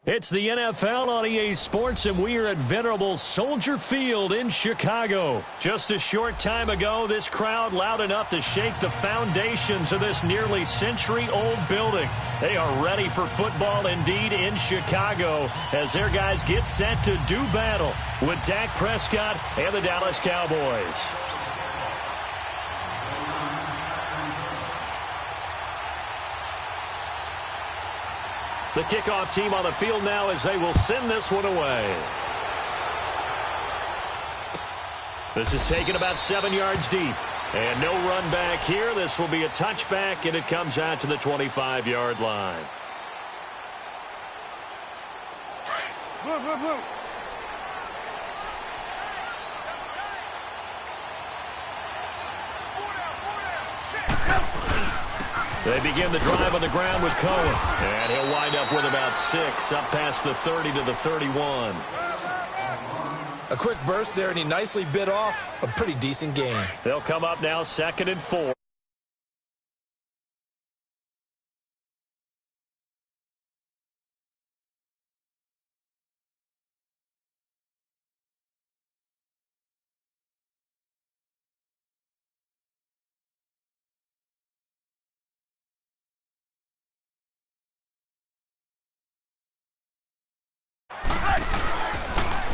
It's the NFL on EA Sports, and we are at venerable Soldier Field in Chicago. Just a short time ago, this crowd loud enough to shake the foundations of this nearly century-old building. They are ready for football indeed in Chicago as their guys get set to do battle with Dak Prescott and the Dallas Cowboys. The kickoff team on the field now as they will send this one away. This is taken about 7 yards deep. And no run back here. This will be a touchback, and it comes out to the 25-yard line. They begin the drive on the ground with Cohen. And he'll wind up with about 6, up past the 30 to the 31. A quick burst there, and he nicely bit off a pretty decent gain. They'll come up now 2nd and 4.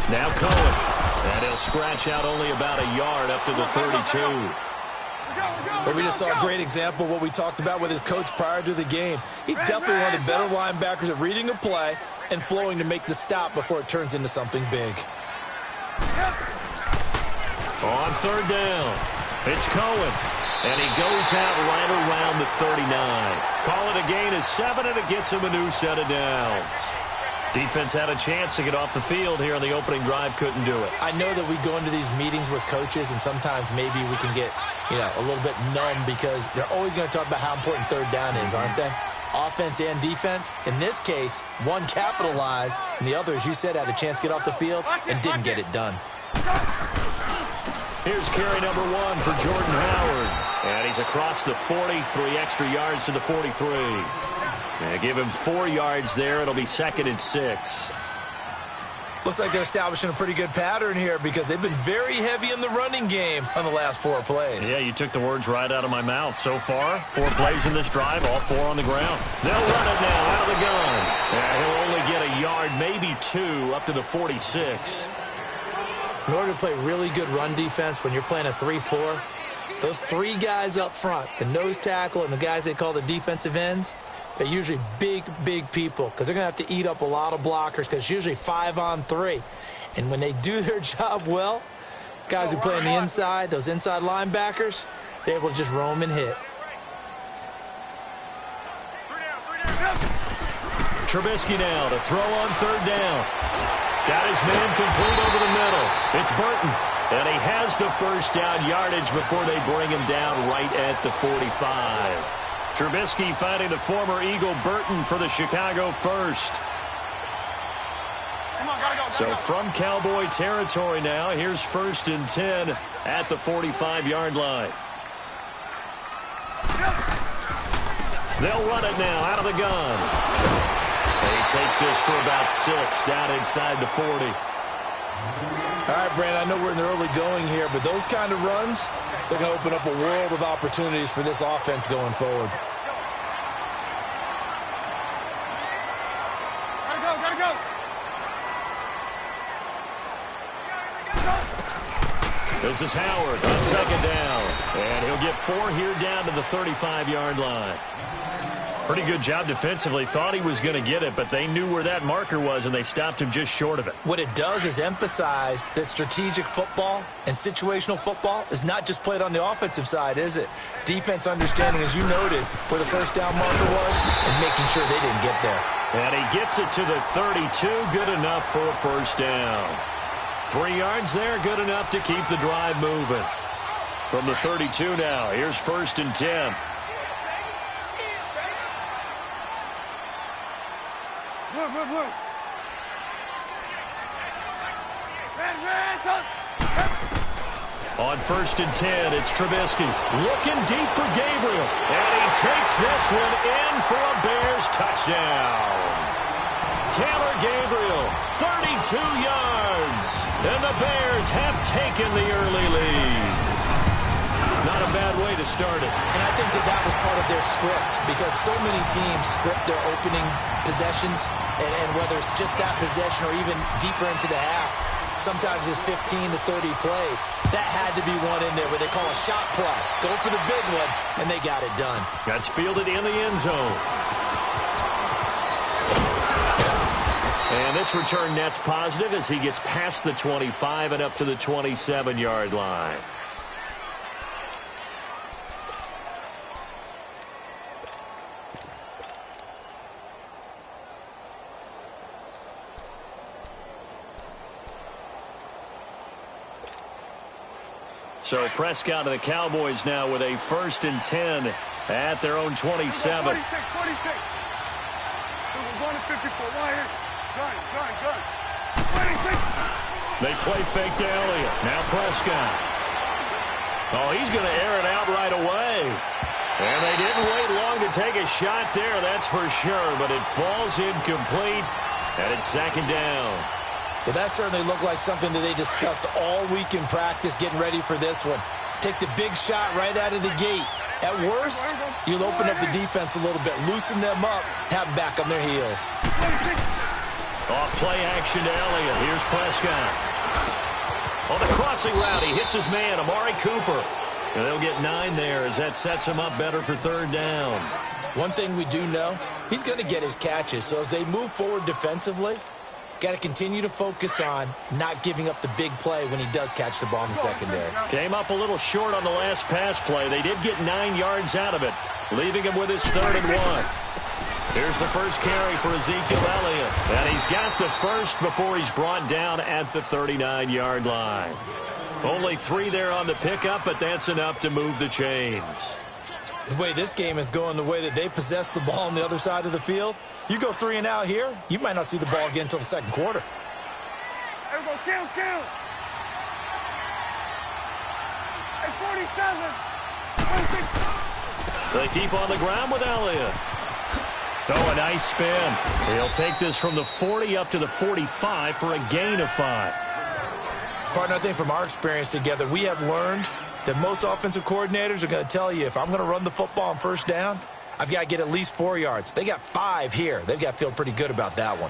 Now Cohen, and he'll scratch out only about a yard up to the 32. But we just saw a great example of what we talked about with his coach prior to the game. He's definitely one of the better linebackers at reading a play and flowing to make the stop before it turns into something big. On 3rd down, it's Cohen, and he goes out right around the 39. Call it a gain of 7, and it gets him a new set of downs. Defense had a chance to get off the field here on the opening drive, couldn't do it. I know that we go into these meetings with coaches, and sometimes maybe we can get, a little bit numb because they're always going to talk about how important 3rd down is, aren't they? Offense and defense. In this case, one capitalized, and the other, as you said, had a chance to get off the field and didn't get it done. Here's carry number 1 for Jordan Howard. And he's across the 40, 3 extra yards to the 43. Give him 4 yards there. It'll be 2nd and 6. Looks like they're establishing a pretty good pattern here because they've been very heavy in the running game on the last 4 plays. Yeah, you took the words right out of my mouth. So far, 4 plays in this drive, all 4 on the ground. They'll run it now out of the gun. And he'll only get a yard, maybe 2, up to the 46. In order to play really good run defense when you're playing a 3-4, those 3 guys up front, the nose tackle and the guys they call the defensive ends, they're usually big, big people because they're going to have to eat up a lot of blockers because it's usually 5-on-3. And when they do their job well, guys who play on the inside, those inside linebackers, they're able to just roam and hit. Trubisky now to throw on 3rd down. Got his man complete over the middle. It's Burton. And he has the first down yardage before they bring him down right at the 45. Trubisky finding the former Eagle Burton for the Chicago first. So from Cowboy territory now, here's 1st and 10 at the 45-yard line. They'll run it now out of the gun. And he takes this for about 6 down inside the 40. All right, Brandon, I know we're in the early going here, but those kind of runs, they're going to open up a world of opportunities for this offense going forward. Gotta go. This is Howard on 2nd down. And he'll get 4 here down to the 35-yard line. Pretty good job defensively. Thought he was going to get it, but they knew where that marker was, and they stopped him just short of it. What it does is emphasize that strategic football and situational football is not just played on the offensive side, is it? Defense understanding, as you noted, where the first down marker was and making sure they didn't get there. And he gets it to the 32. Good enough for a first down. 3 yards there, good enough to keep the drive moving. From the 32 now, here's 1st and 10. On 1st and 10, it's Trubisky looking deep for Gabriel. And he takes this one in for a Bears touchdown. Taylor Gabriel, 32 yards. And the Bears have taken the early lead. Not a bad way to start it. And I think that was part of their script, because so many teams script their opening possessions, and whether it's just that possession or even deeper into the half, sometimes it's 15 to 30 plays. That had to be one in there where they call a shot play. Go for the big one, and they got it done. That's fielded in the end zone. And this return net's positive as he gets past the 25 and up to the 27-yard line. So Prescott and the Cowboys now with a 1st and 10 at their own 27. 46. We're going to 54. Right here. Gun. 26. They play fake to Elliott. Now Prescott. Oh, he's going to air it out right away. And they didn't wait long to take a shot there, that's for sure. But it falls incomplete, and it's 2nd down. Well, that certainly looked like something that they discussed all week in practice getting ready for this one. Take the big shot right out of the gate. At worst, you'll open up the defense a little bit, loosen them up, have them back on their heels. Off play action to Elliott. Here's Prescott. On the crossing route, he hits his man, Amari Cooper. And they'll get 9 there as that sets him up better for 3rd down. One thing we do know, he's going to get his catches. So as they move forward defensively, got to continue to focus on not giving up the big play when he does catch the ball in the secondary. Came up a little short on the last pass play. They did get 9 yards out of it, leaving him with his 3rd and 1. Here's the first carry for Ezekiel Elliott. And he's got the first before he's brought down at the 39-yard line. Only 3 there on the pickup, but that's enough to move the chains. The way this game is going, the way that they possess the ball on the other side of the field, you go 3 and out here, you might not see the ball again until the 2nd quarter. There we go. Kill. Hey, 47. 26. They keep on the ground with Elliott. Oh, a nice spin. He'll take this from the 40 up to the 45 for a gain of 5. Partner, I think from our experience together, we have learned that most offensive coordinators are going to tell you, if I'm going to run the football on 1st down, I've got to get at least 4 yards. They got 5 here. They've got to feel pretty good about that one.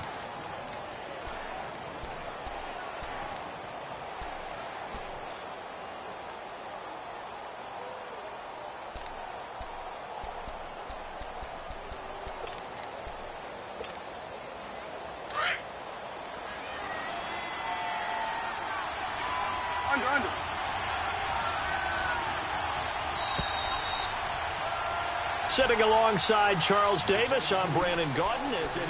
Under. Sitting alongside Charles Davis, I'm Brandon Gaudin as it is.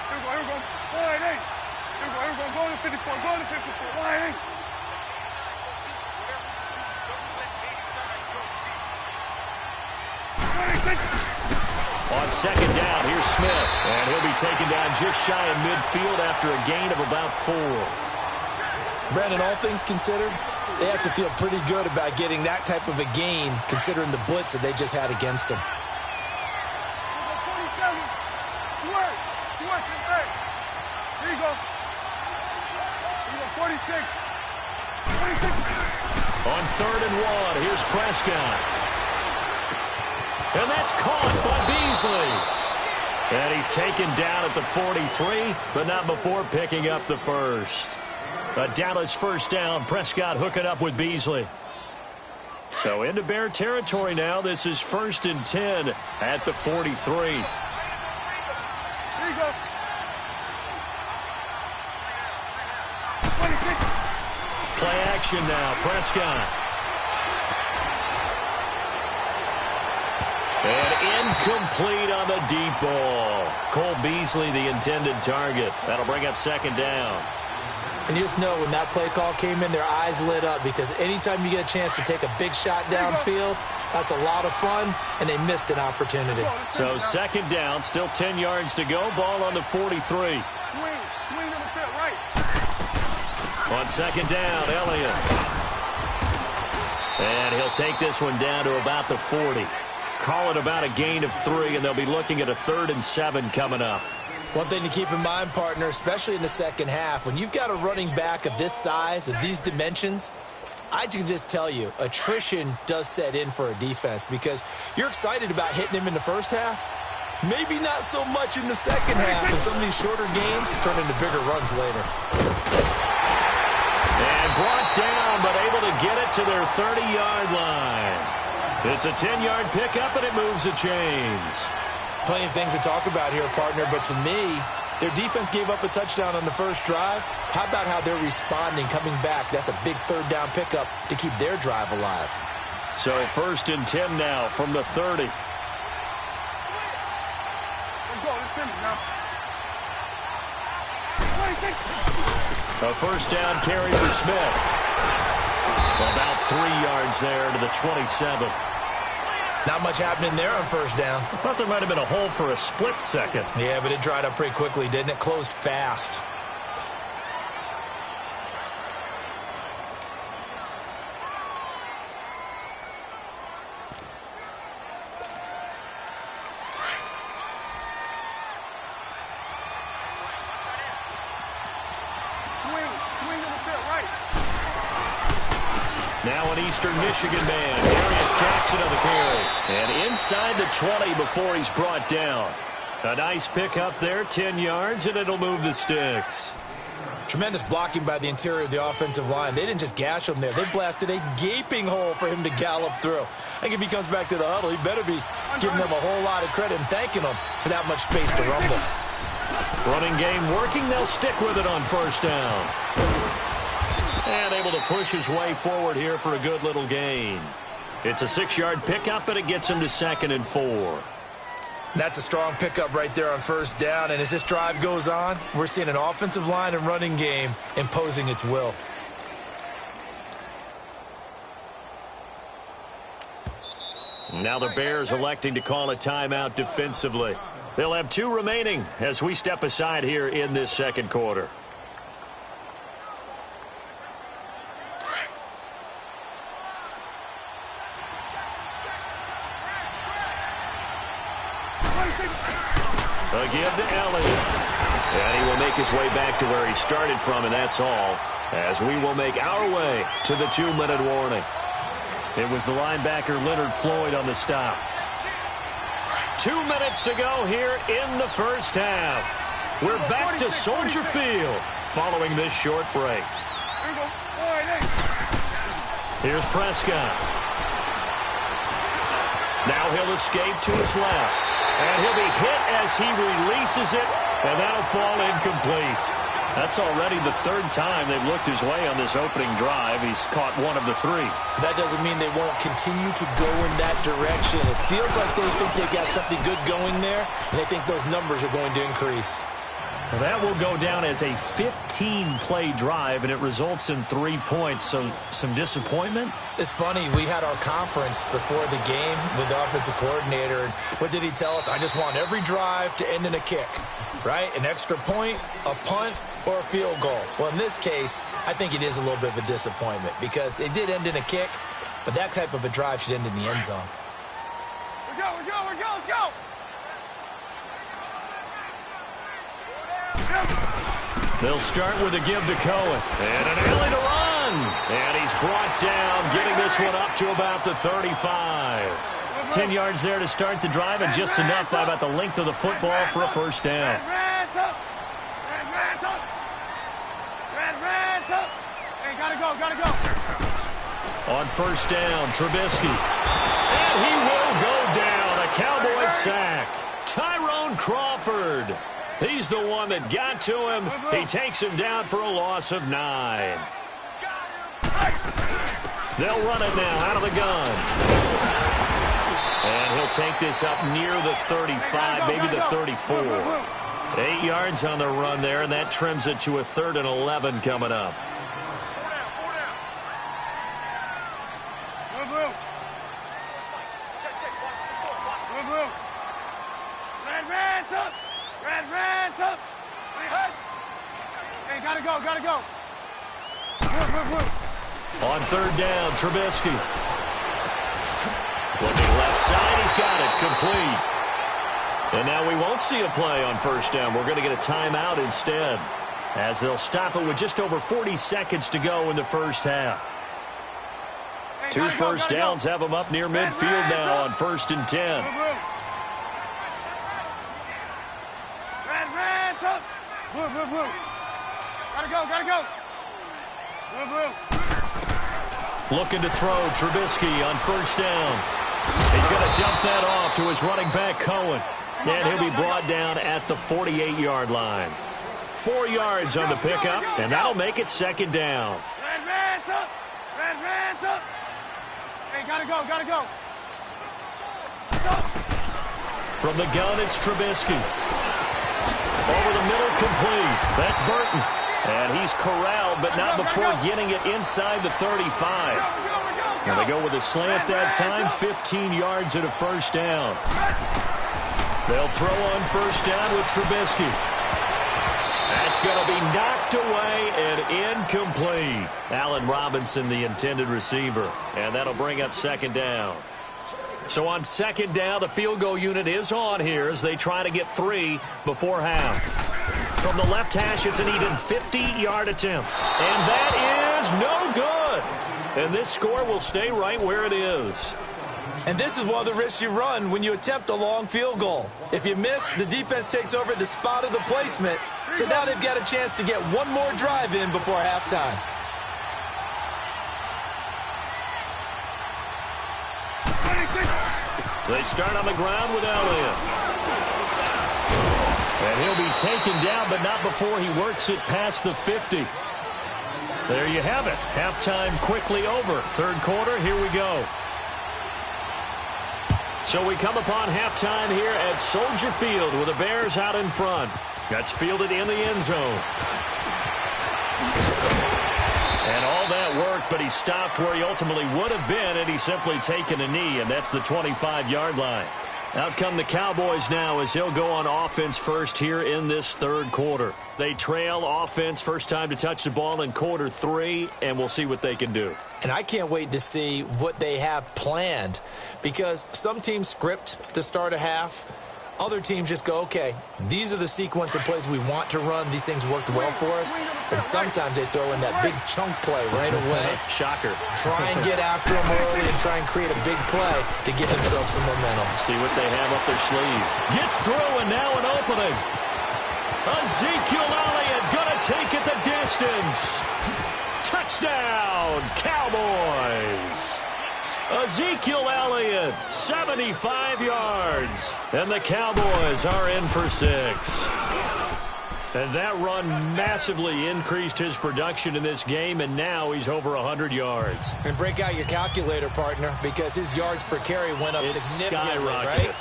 Here we go. Line 8. Here we go. Go to 54. Line 8. On 2nd down, here's Smith. And he'll be taken down just shy of midfield after a gain of about 4. Brandon, all things considered, they have to feel pretty good about getting that type of a gain, considering the blitz that they just had against them. 47. Switch in back. Here you go. 46. On 3rd and 1, here's Prescott. And that's caught by Beasley. And he's taken down at the 43, but not before picking up the first. A Dallas 1st down. Prescott hooking up with Beasley. So into Bear territory now. This is 1st and 10 at the 43. Here you go. 26. Play action now. Prescott. And incomplete on the deep ball. Cole Beasley, the intended target. That'll bring up 2nd down. And you just know when that play call came in, their eyes lit up because anytime you get a chance to take a big shot downfield, that's a lot of fun, and they missed an opportunity. So second down, still 10 yards to go. Ball on the 43. Swing on the field, right. On second down, Elliott. And he'll take this one down to about the 40. Call it about a gain of 3, and they'll be looking at a 3rd and 7 coming up. One thing to keep in mind, partner, especially in the second half, when you've got a running back of this size, of these dimensions, I can just tell you, attrition does set in for a defense because you're excited about hitting him in the first half. Maybe not so much in the second half, and some of these shorter gains turn into bigger runs later. And brought down, but able to get it to their 30-yard line. It's a 10-yard pickup, and it moves the chains. Plenty of things to talk about here, partner, but to me, their defense gave up a touchdown on the first drive. How about how they're responding, coming back? That's a big 3rd down pickup to keep their drive alive. So 1st and 10 now from the 30. Let's go. Let's finish now. A 1st down carry for Smith. About 3 yards there to the 27. Not much happening there on 1st down. I thought there might have been a hole for a split second. Yeah, but it dried up pretty quickly, didn't it? Closed fast. Swing on the field, right. Now an Eastern Michigan man. Darius Jackson on the carry. And inside the 20 before he's brought down. A nice pick up there, 10 yards, and it'll move the sticks. Tremendous blocking by the interior of the offensive line. They didn't just gash him there. They blasted a gaping hole for him to gallop through. I think if he comes back to the huddle, he better be giving them a whole lot of credit and thanking them for that much space to rumble. Running game working. They'll stick with it on 1st down. And able to push his way forward here for a good little gain. It's a 6-yard pickup, and it gets him to 2nd and 4. That's a strong pickup right there on 1st down. And as this drive goes on, we're seeing an offensive line and running game imposing its will. Now the Bears electing to call a timeout defensively. They'll have 2 remaining as we step aside here in this second quarter. A give to Elliott. And he will make his way back to where he started from, and that's all, as we will make our way to the 2-minute warning. It was the linebacker Leonard Floyd on the stop. 2 minutes to go here in the first half. We're back to Soldier Field following this short break. Here's Prescott. Now he'll escape to his left. And he'll be hit as he releases it, and that'll fall incomplete. That's already the 3rd time they've looked his way on this opening drive. He's caught 1 of the 3. That doesn't mean they won't continue to go in that direction. It feels like they think they got something good going there, and they think those numbers are going to increase. Well, that will go down as a 15-play drive, and it results in 3 points. So some disappointment? It's funny. We had our conference before the game with the offensive coordinator, and what did he tell us? I just want every drive to end in a kick, right? An extra point, a punt, or a field goal. Well, in this case, I think it is a little bit of a disappointment because it did end in a kick, but that type of a drive should end in the end zone. Let's go. They'll start with a give to Cohen. And an alley to run. And he's brought down, getting this one up to about the 35. 10 yards there to start the drive, and just enough by about the length of the football for a 1st down. Hey, gotta go. On 1st down, Trubisky. And he will go down. A Cowboy sack. Tyrone Crawford. He's the one that got to him. He takes him down for a loss of 9. They'll run it now out of the gun. And he'll take this up near the 35, maybe the 34. 8 yards on the run there, and that trims it to a 3rd and 11 coming up. Hey, gotta go. On 3rd down, Trubisky. Looking left side, he's got it, complete. And now we won't see a play on 1st down. We're going to get a timeout instead, as they'll stop it with just over 40 seconds to go in the 1st half. Hey, 2 first downs have them up near midfield now on 1st and 10. Blue. Gotta go. Blue. Looking to throw, Trubisky on 1st down. He's going to dump that off to his running back, Cohen. And he'll be brought down at the 48-yard line. 4 yards on the pickup, and that'll make it 2nd down. Red up. Hey, gotta go. From the gun, it's Trubisky. Over the middle, complete. That's Burton. And he's corralled, but not before getting it inside the 35. And they go with a slant that time, 15 yards at a 1st down. They'll throw on 1st down with Trubisky. That's going to be knocked away and incomplete. Allen Robinson, the intended receiver. And that'll bring up 2nd down. So on 2nd down, the field goal unit is on here as they try to get 3 before half. From the left hash, it's an even 50-yard attempt. And that is no good. And this score will stay right where it is. And this is one of the risks you run when you attempt a long field goal. If you miss, the defense takes over at the spot of the placement. So now they've got a chance to get one more drive in before halftime. They start on the ground with Elliott. And he'll be taken down, but not before he works it past the 50. There you have it. Halftime quickly over. 3rd quarter, here we go. So we come upon halftime here at Soldier Field with the Bears out in front. That's fielded in the end zone. And all that worked, but he stopped where he ultimately would have been had he simply taken a knee, and that's the 25-yard line. Out come the Cowboys now as he'll go on offense first here in this 3rd quarter. They trail offense, first time to touch the ball in quarter 3, and we'll see what they can do. And I can't wait to see what they have planned, because some teams script to start a half. Other teams just go, okay, these are the sequence of plays we want to run. These things worked well for us. And sometimes they throw in that big chunk play right away. Shocker. Try and get after them early and try and create a big play to give themselves some momentum. See what they have up their sleeve. Gets through, and now an opening. Ezekiel Elliott going to take it the distance. Touchdown, Cowboys. Ezekiel Elliott, 75 yards. And the Cowboys are in for 6. And that run massively increased his production in this game, and now he's over 100 yards. And break out your calculator, partner, because his yards per carry went up significantly, right?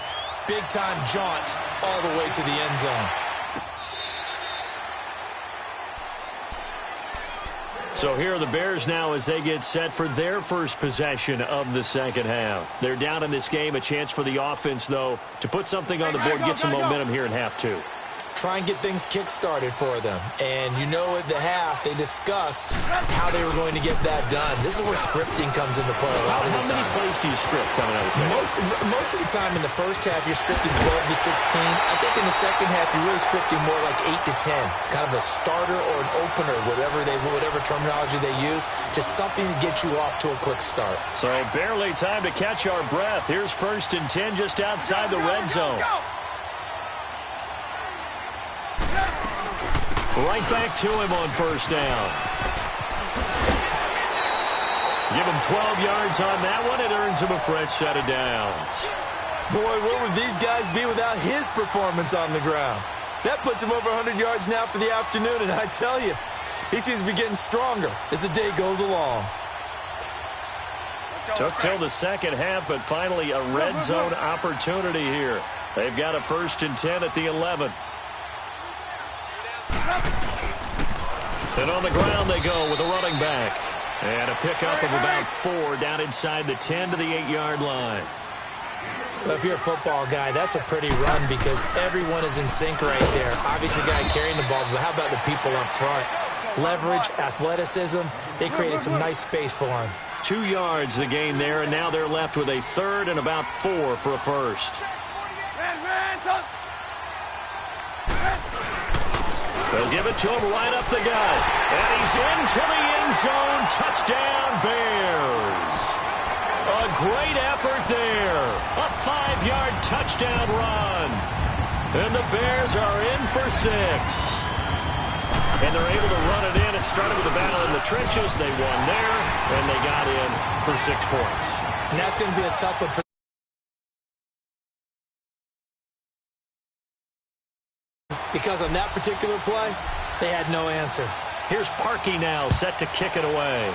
Big-time jaunt all the way to the end zone. So here are the Bears now as they get set for their first possession of the 2nd half. They're down in this game. A chance for the offense, though, to put something on the board, get some momentum here in half 2. Try and get things kick-started for them. And you know at the half, they discussed how they were going to get that done. This is where scripting comes into play a lot of the time. How many plays do you script coming out of the second? Most of the time in the first half, you're scripting 12 to 16. I think in the second half, you're really scripting more like 8 to 10. Kind of a starter or an opener, whatever terminology they use. Just something to get you off to a quick start. So barely time to catch our breath. Here's 1st and 10 just outside the red zone. Right back to him on 1st down. Give him 12 yards on that one. It earns him a fresh set of downs. Boy, where would these guys be without his performance on the ground? That puts him over 100 yards now for the afternoon, and I tell you, he seems to be getting stronger as the day goes along. Took till the 2nd half, but finally a red zone opportunity here. They've got a 1st and 10 at the 11. And on the ground they go with a running back. And a pickup of about 4 down inside the 10 to the 8-yard line. Well, if you're a football guy, that's a pretty run because everyone is in sync right there. Obviously, the guy carrying the ball, but how about the people up front? Leverage, athleticism, they created some nice space for him. 2 yards the gain there, and now they're left with a 3rd and about 4 for a first. They'll give it to him right up the gut. And he's into the end zone. Touchdown, Bears. A great effort there. A 5-yard touchdown run. And the Bears are in for 6. And they're able to run it in. It started with a battle in the trenches. They won there, and they got in for 6 points. And that's going to be a tough one for because on that particular play, they had no answer. Here's Parkey now, set to kick it away.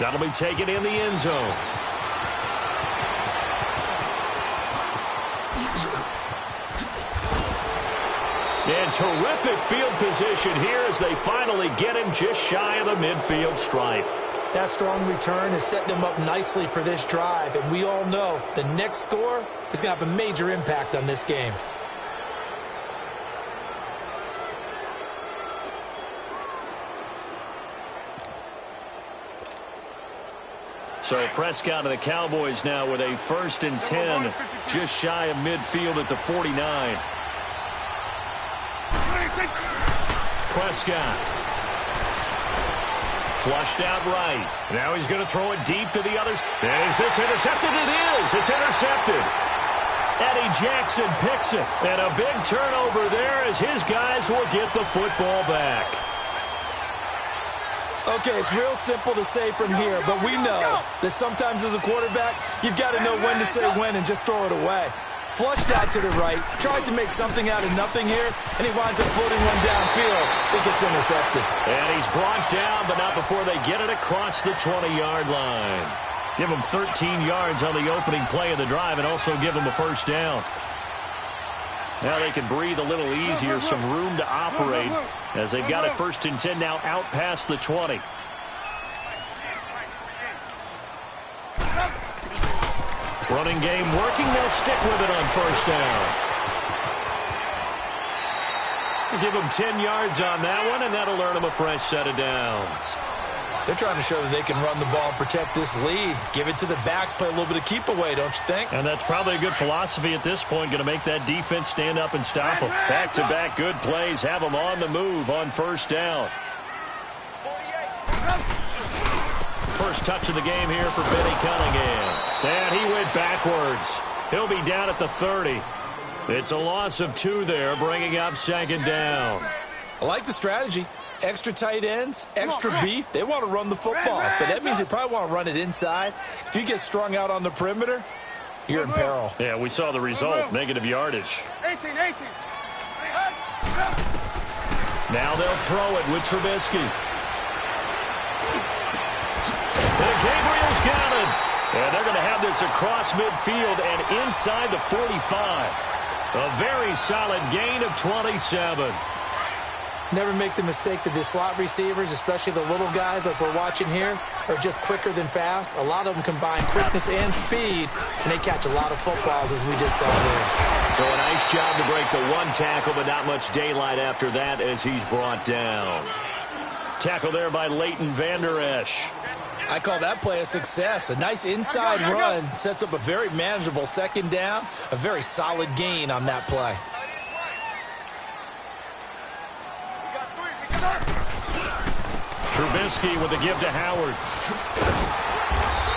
That'll be taken in the end zone. And terrific field position here as they finally get him just shy of the midfield stripe. That strong return has set them up nicely for this drive, and we all know the next score is going to have a major impact on this game. So Prescott and the Cowboys now with a 1st and 10, just shy of midfield at the 49. Prescott. Flushed out right. Now he's going to throw it deep to the others. And is this intercepted? It is. It's intercepted. Eddie Jackson picks it. And a big turnover there as his guys will get the football back. Okay, it's real simple to say from here, but we know that sometimes as a quarterback, you've got to know when to say when and just throw it away. Flushed out to the right, tries to make something out of nothing here, and he winds up floating one downfield. It gets intercepted. And he's brought down, but not before they get it across the 20-yard line. Give him 13 yards on the opening play of the drive and also give him a 1st down. Now they can breathe a little easier, some room to operate as they've got it 1st and 10 now out past the 20. Running game working. They'll stick with it on 1st down. We'll give them 10 yards on that one, and that'll earn them a fresh set of downs. They're trying to show that they can run the ball, protect this lead. Give it to the backs, play a little bit of keep away, don't you think? And that's probably a good philosophy at this point, going to make that defense stand up and stop them. Back-to-back good plays, have them on the move on 1st down. First touch of the game here for Benny Cunningham. And he went backwards. He'll be down at the 30. It's a loss of 2 there, bringing up 2nd down. I like the strategy. Extra tight ends, extra beef. They want to run the football, but that means they probably want to run it inside. If you get strung out on the perimeter, you're in peril. Yeah, we saw the result, negative yardage. 18. Now they'll throw it with Trubisky. And Gabriel's got it. And they're going to have this across midfield and inside the 45. A very solid gain of 27. Never make the mistake that the slot receivers, especially the little guys like we're watching here, are just quicker than fast. A lot of them combine quickness and speed, and they catch a lot of footballs, as we just saw there. So a nice job to break the 1 tackle, but not much daylight after that as he's brought down. Tackle there by Leighton Vander Esch. I call that play a success. A nice inside run sets up a very manageable 2nd down, a very solid gain on that play. Trubisky with the give to Howard.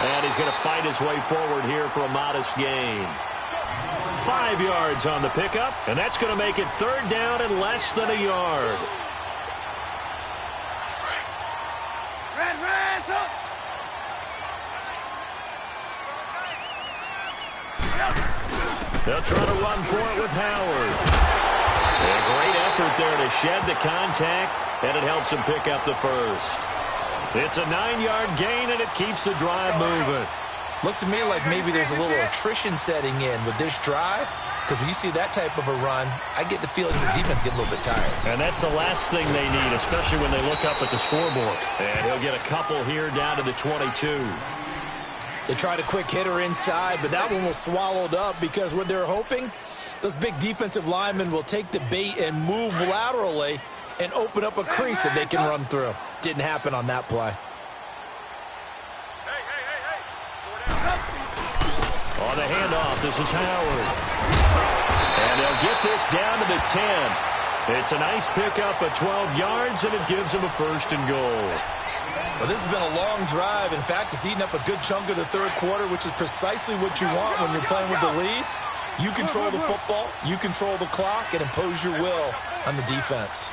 And he's going to fight his way forward here for a modest gain. 5 yards on the pickup, and that's going to make it 3rd down and less than a yard. They'll try to run for it with Howard. And a great effort there to shed the contact, and it helps him pick up the 1st. It's a 9-yard gain, and it keeps the drive moving. Looks to me like maybe there's a little attrition setting in with this drive. Because when you see that type of a run, I get the feeling the defense get a little bit tired. And that's the last thing they need, especially when they look up at the scoreboard. And he'll get a couple here down to the 22. They tried a quick hitter inside, but that one was swallowed up because what they're hoping, those big defensive linemen will take the bait and move laterally and open up a crease that they can run through. Didn't happen on that play. On the handoff, this is Howard. And they'll get this down to the 10. It's a nice pickup of 12 yards, and it gives them a 1st and goal. Well, this has been a long drive. In fact, it's eaten up a good chunk of the third quarter, which is precisely what you want when you're playing with the lead. You control the football, you control the clock, and impose your will on the defense.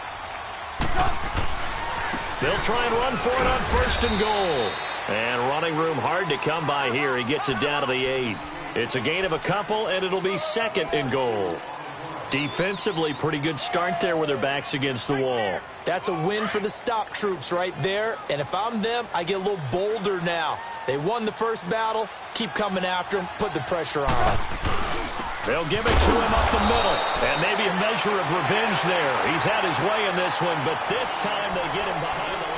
They'll try and run for it on 1st and goal. And running room hard to come by here. He gets it down to the 8. It's a gain of a couple, and it'll be 2nd and goal. Defensively, pretty good start there with their backs against the wall. That's a win for the stop troops right there. And if I'm them, I get a little bolder now. They won the first battle. Keep coming after them. Put the pressure on them. They'll give it to him up the middle. And maybe a measure of revenge there. He's had his way in this one, but this time they get him behind the line.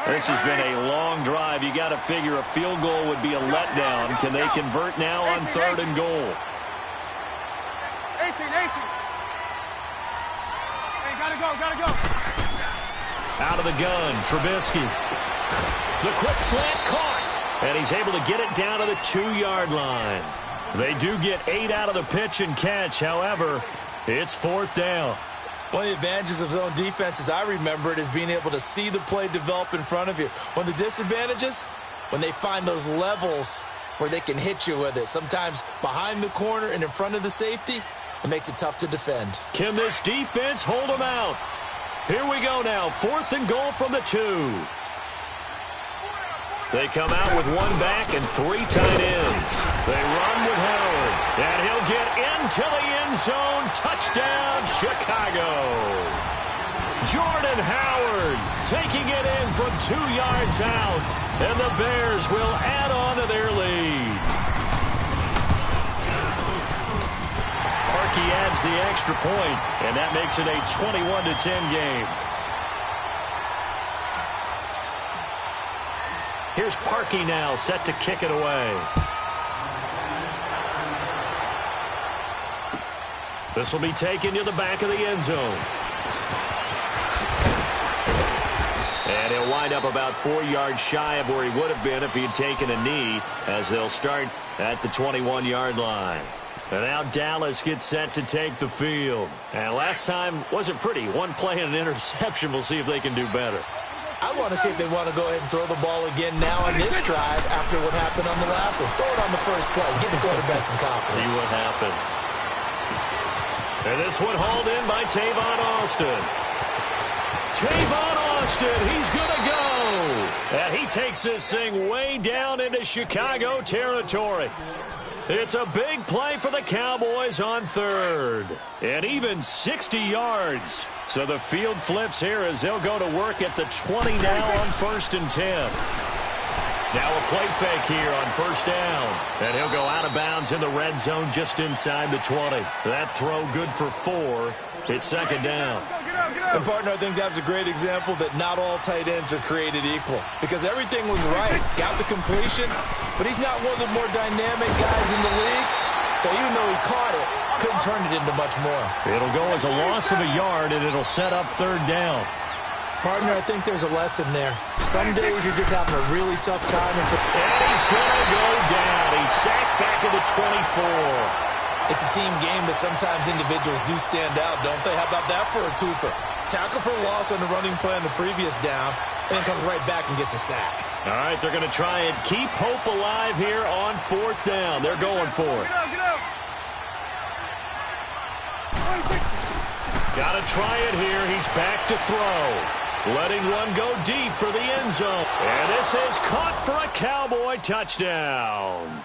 This has been a long drive. You got to figure a field goal would be a letdown. Can they convert now on 3rd and goal? 18. Hey, gotta go. Out of the gun, Trubisky. The quick slant caught. And he's able to get it down to the 2-yard line. They do get 8 out of the pitch and catch. However, it's 4th down. One of the advantages of zone defense, as I remember it, is being able to see the play develop in front of you. One of the disadvantages, when they find those levels where they can hit you with it, sometimes behind the corner and in front of the safety, it makes it tough to defend. Can this defense hold them out? Here we go now, 4th and goal from the 2. They come out with 1 back and 3 tight ends. They run with Howard, and he'll get into the end zone. Touchdown, Chicago. Jordan Howard taking it in from 2 yards out, and the Bears will add on to their lead. Parkey adds the extra point, and that makes it a 21-10 game. Here's Parkey now, set to kick it away. This will be taken to the back of the end zone. And he'll wind up about 4 yards shy of where he would have been if he had taken a knee, as they'll start at the 21-yard line. And now Dallas gets set to take the field. And last time wasn't pretty. 1 play and an interception. We'll see if they can do better. I want to see if they want to go ahead and throw the ball again now on this drive after what happened on the last one. Throw it on the first play. Give the quarterback some confidence. See what happens. And this one hauled in by Tavon Austin. Tavon Austin, he's going to go. And he takes this thing way down into Chicago territory. It's a big play for the Cowboys on 3rd. And even 60 yards. So the field flips here as they'll go to work at the 20 now on 1st and 10. Now a play fake here on 1st down. And he'll go out of bounds in the red zone just inside the 20. That throw good for 4. It's 2nd down. And, partner, I think that's a great example that not all tight ends are created equal. Because everything was right. Got the completion, but he's not one of the more dynamic guys in the league. So even though he caught it, couldn't turn it into much more. It'll go as a loss of a yard, and it'll set up 3rd down. Partner, I think there's a lesson there. Some days you're just having a really tough time. And he's going to go down. He's sacked back at the 24. It's a team game, but sometimes individuals do stand out, don't they? How about that for a twofer? Tackle for loss on the running play on the previous down, and then comes right back and gets a sack. All right, they're going to try and keep hope alive here on 4th down. They're going for it. Got to try it here. He's back to throw. Letting one go deep for the end zone. And this is caught for a Cowboy touchdown.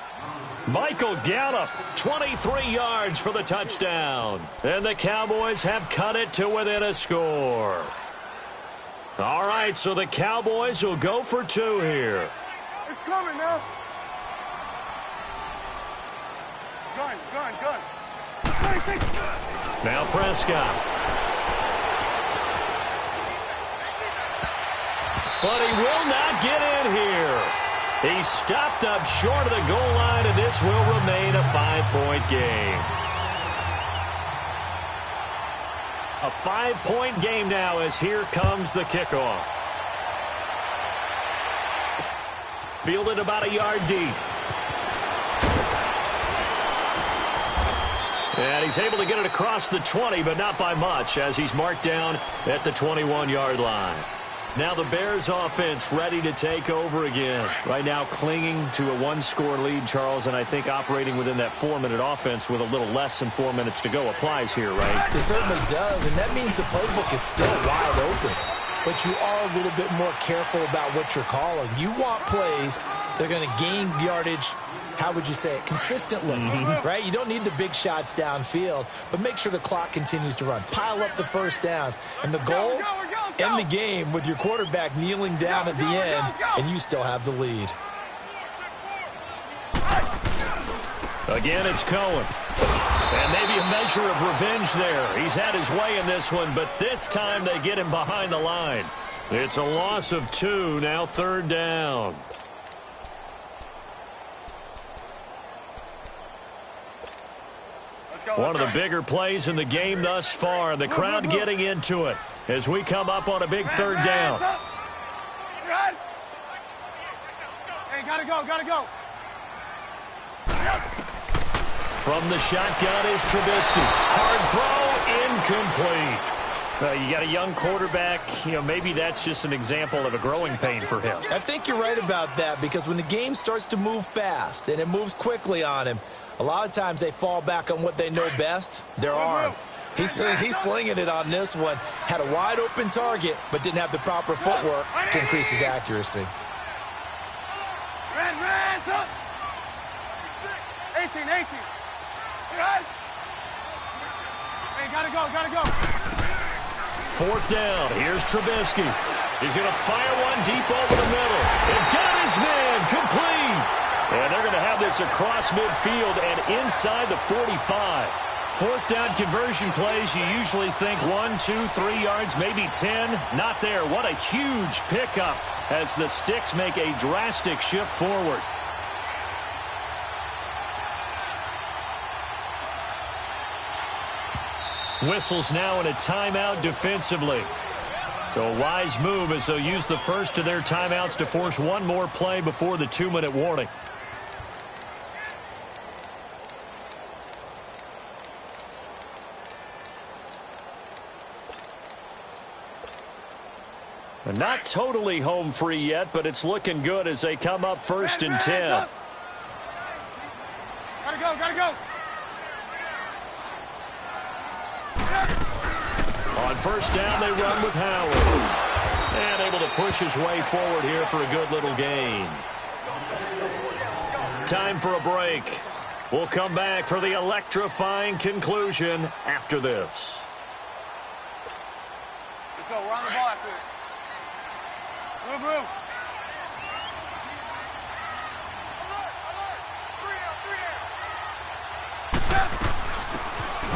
Michael Gallup, 23 yards for the touchdown. And the Cowboys have cut it to within a score. All right, so the Cowboys will go for 2 here. coming now. Gun. Now Prescott. But he will not get in here. He stopped up short of the goal line, and this will remain a 5-point game. A 5-point game now as here comes the kickoff. Fielded about a yard deep. And he's able to get it across the 20, but not by much, as he's marked down at the 21-yard line. Now the Bears offense ready to take over again. Right now clinging to a one-score lead, Charles, and I think operating within that 4-minute offense with a little less than 4 minutes to go applies here, right? It certainly does, and that means the playbook is still wide open. But you are a little bit more careful about what you're calling. You want plays that are going to gain yardage, how would you say it, consistently, right? You don't need the big shots downfield, but make sure the clock continues to run. Pile up the first downs. And the goal, end the game with your quarterback kneeling down at the end, and you still have the lead. Again, it's Cohen. And maybe a measure of revenge there. He's had his way in this one, but this time they get him behind the line. It's a loss of 2, now 3rd down. One of the bigger plays in the game thus far. The crowd getting into it as we come up on a big 3rd down. Hey, gotta go. From the shotgun is Trubisky. Hard throw, incomplete. You got a young quarterback. Maybe that's just an example of a growing pain for him. I think you're right about that, because when the game starts to move fast and it moves quickly on him, a lot of times they fall back on what they know best, their arm. He's slinging it on this one. Had a wide open target, but didn't have the proper footwork to increase his accuracy. Red, 18. Hey, gotta go. 4th down. Here's Trubisky. He's going to fire one deep over the middle. And got his man complete. And they're going to have this across midfield and inside the 45. 4th down conversion plays, you usually think 1, 2, 3 yards, maybe 10. Not there. What a huge pickup as the Sticks make a drastic shift forward. Whistles now in a timeout defensively. So a wise move as they'll use the first of their timeouts to force one more play before the 2-minute warning. Not totally home free yet, but it's looking good as they come up 1st and 10. Gotta go. On 1st down, they run with Howard. And able to push his way forward here for a good little gain. Time for a break. We'll come back for the electrifying conclusion after this. Let's go. We're on the ball after this. Move.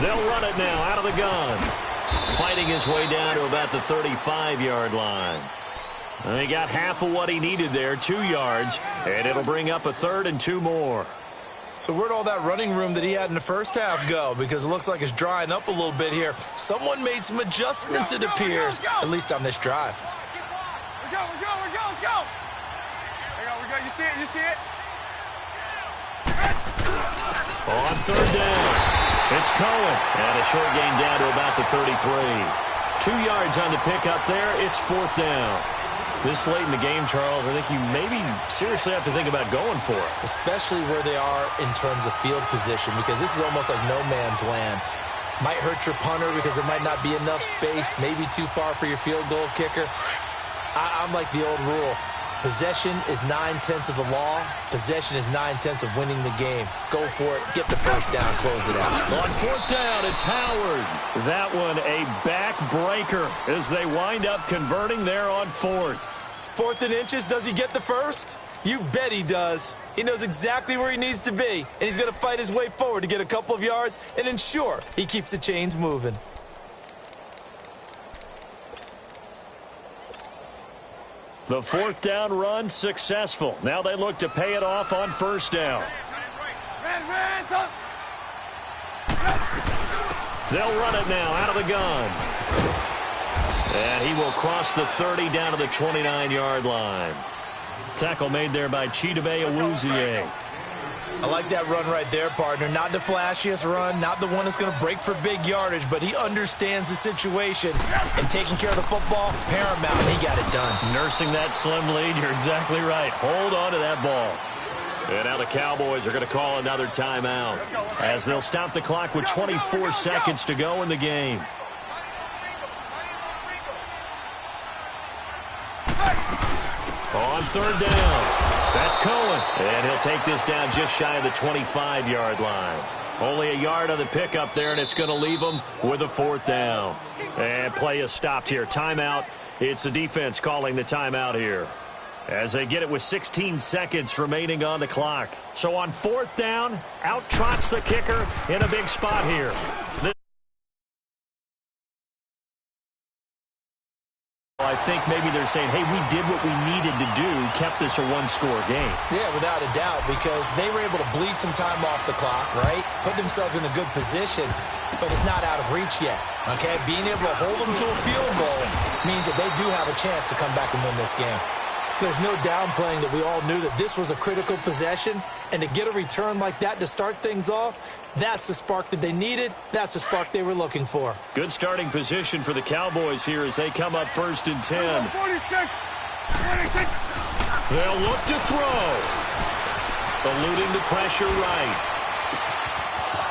They'll run it now out of the gun. Fighting his way down to about the 35-yard line. And he got half of what he needed there, 2 yards, and it'll bring up a 3rd and 2 more. So where'd all that running room that he had in the first half go? Because it looks like it's drying up a little bit here. Someone made some adjustments, it appears, at least on this drive. We're go. You see it? On 3rd down, it's Cohen. And a short gain down to about the 33. 2 yards on the pickup there. It's 4th down. This late in the game, Charles, I think you maybe seriously have to think about going for it. Especially where they are in terms of field position, because this is almost like no man's land. Might hurt your punter because there might not be enough space, maybe too far for your field goal kicker. I'm like the old rule. Possession is 9/10 of the law. Possession is 9/10 of winning the game. Go for it. Get the first down. Close it out. On 4th down, it's Howard. That one a backbreaker as they wind up converting there on 4th. 4th and inches, does he get the first? You bet he does. He knows exactly where he needs to be, and he's going to fight his way forward to get a couple of yards and ensure he keeps the chains moving. The 4th down run successful. Now they look to pay it off on 1st down. They'll run it now out of the gun. And he will cross the 30 down to the 29-yard line. Tackle made there by Chidobe Awuzie. I like that run right there, partner. Not the flashiest run, not the one that's going to break for big yardage, but he understands the situation, and taking care of the football, paramount. He got it done. Nursing that slim lead, you're exactly right. Hold on to that ball. And now the Cowboys are going to call another timeout as they'll stop the clock with 24 seconds to go in the game. On 3rd down, that's Cohen. And he'll take this down just shy of the 25-yard line. Only a yard on the pickup there, and it's going to leave them with a 4th down. And play is stopped here. Timeout. It's the defense calling the timeout here, as they get it with 16 seconds remaining on the clock. So on 4th down, out trots the kicker in a big spot here. I think maybe they're saying, hey, we did what we needed to do, kept this a one-score game. Yeah, without a doubt, because they were able to bleed some time off the clock, right? Put themselves in a good position, but it's not out of reach yet, okay? Being able to hold them to a field goal means that they do have a chance to come back and win this game. There's no downplaying that we all knew that this was a critical possession, and to get a return like that to start things off, that's the spark that they needed. That's the spark they were looking for. Good starting position for the Cowboys here as they come up 1st and 10. 46. They'll look to throw. Eluding the pressure right.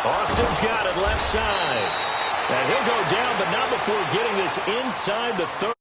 Austin's got it left side. And he'll go down, but not before getting this inside the 30.